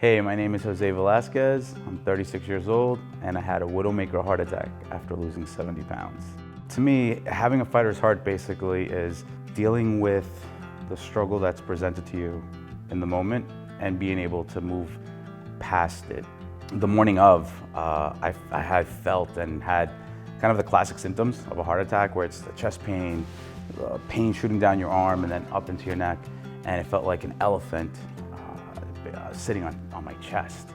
Hey, my name is Jose Velasquez. I'm 36 years old, and I had a widowmaker heart attack after losing 70 pounds. To me, having a fighter's heart basically is dealing with the struggle that's presented to you in the moment and being able to move past it. The morning of, I had felt and had kind of the classic symptoms of a heart attack, where it's the chest pain, the pain shooting down your arm and then up into your neck, and it felt like an elephant sitting on my chest.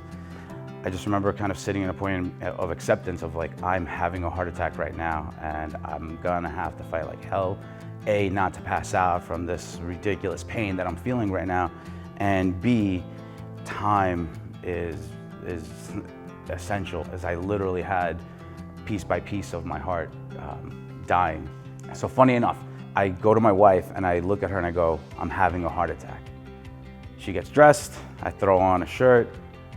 I just remember kind of sitting in a point of acceptance of like, I'm having a heart attack right now and I'm gonna have to fight like hell. A, not to pass out from this ridiculous pain that I'm feeling right now, and B, time is essential, as I literally had piece by piece of my heart dying. So funny enough, I go to my wife and I look at her and I go, I'm having a heart attack. She gets dressed, I throw on a shirt,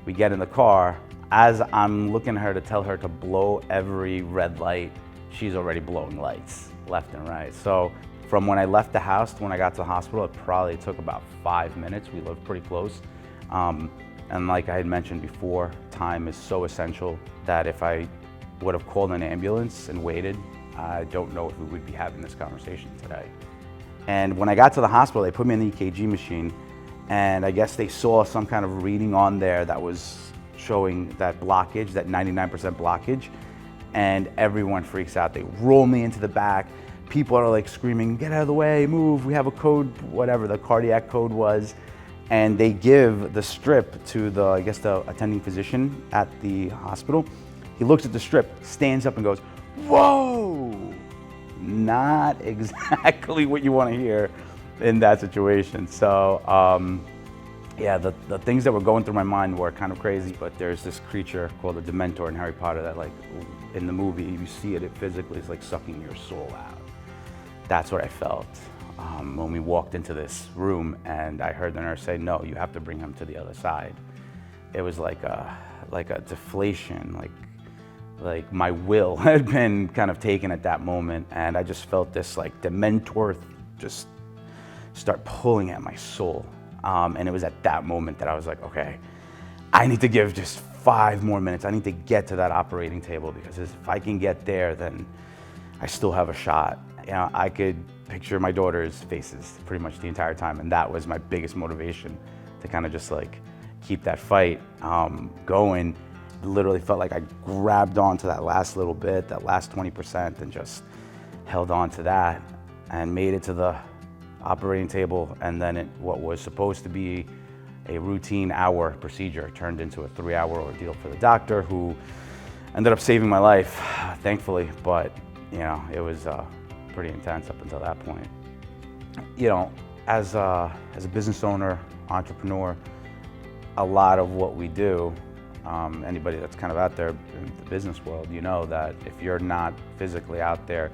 we get in the car. As I'm looking at her to tell her to blow every red light, she's already blowing lights left and right. So from when I left the house to when I got to the hospital, it probably took about 5 minutes. We lived pretty close. And like I had mentioned before, time is so essential that if I would have called an ambulance and waited, I don't know if we would be having this conversation today. And when I got to the hospital, they put me in the EKG machine, and I guess they saw some kind of reading on there that was showing that blockage, that 99% blockage, and everyone freaks out. They roll me into the back. People are like screaming, get out of the way, move, we have a code, whatever the cardiac code was. And they give the strip to the, I guess, the attending physician at the hospital. He looks at the strip, stands up and goes, whoa! Not exactly what you want to hear in that situation. So yeah, the things that were going through my mind were kind of crazy, but there's this creature called a Dementor in Harry Potter that, like, in the movie, you see it physically is like sucking your soul out. That's what I felt when we walked into this room and I heard the nurse say, no, you have to bring him to the other side. It was like a deflation, like my will had been kind of taken at that moment, and I just felt this like Dementor just start pulling at my soul. And it was at that moment that I was like, okay, I need to give just 5 more minutes. I need to get to that operating table, because if I can get there, then I still have a shot. You know, I could picture my daughter's faces pretty much the entire time, and that was my biggest motivation to kind of just like keep that fight going. It literally felt like I grabbed onto that last little bit, that last 20%, and just held on to that and made it to the operating table. And then what was supposed to be a routine hour procedure turned into a 3-hour ordeal for the doctor, who ended up saving my life, thankfully. But you know, it was pretty intense up until that point. You know, as a business owner, entrepreneur, a lot of what we do, anybody that's kind of out there in the business world, you know that if you're not physically out there,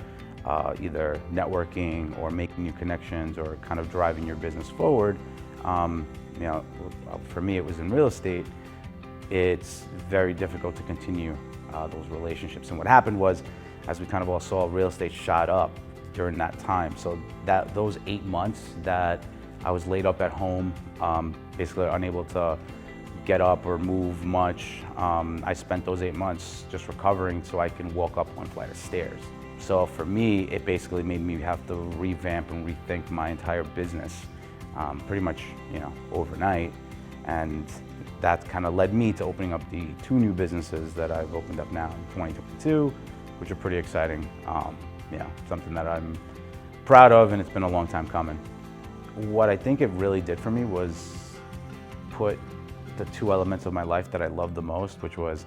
either networking or making new connections or kind of driving your business forward, you know, for me it was in real estate, it's very difficult to continue those relationships. And what happened was, as we kind of all saw, real estate shot up during that time. So that those 8 months that I was laid up at home, basically unable to get up or move much, I spent those 8 months just recovering so I can walk up 1 flight of stairs. So for me, it basically made me have to revamp and rethink my entire business pretty much, you know, overnight. And that kind of led me to opening up the 2 new businesses that I've opened up now in 2022, which are pretty exciting. You know, something that I'm proud of, and it's been a long time coming. What I think it really did for me was put the 2 elements of my life that I loved the most, which was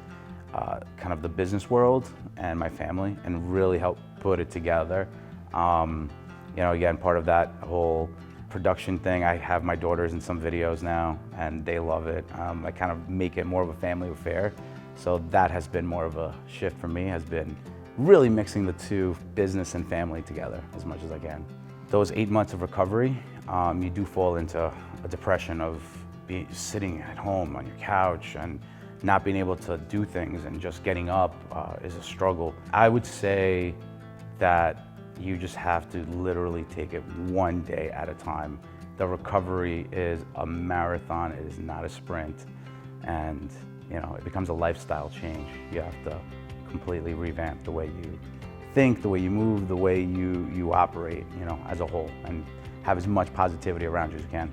kind of the business world and my family, and really help put it together. You know, again, part of that whole production thing, I have my daughters in some videos now, and they love it. I kind of make it more of a family affair. So that has been more of a shift for me, has been really mixing the 2, business and family, together as much as I can. Those 8 months of recovery, you do fall into a depression of sitting at home on your couch and not being able to do things, and just getting up is a struggle. I would say that you just have to literally take it 1 day at a time. The recovery is a marathon, it is not a sprint. and it becomes a lifestyle change. You have to completely revamp the way you think, the way you move, the way you operate, as a whole, and have as much positivity around you as you can.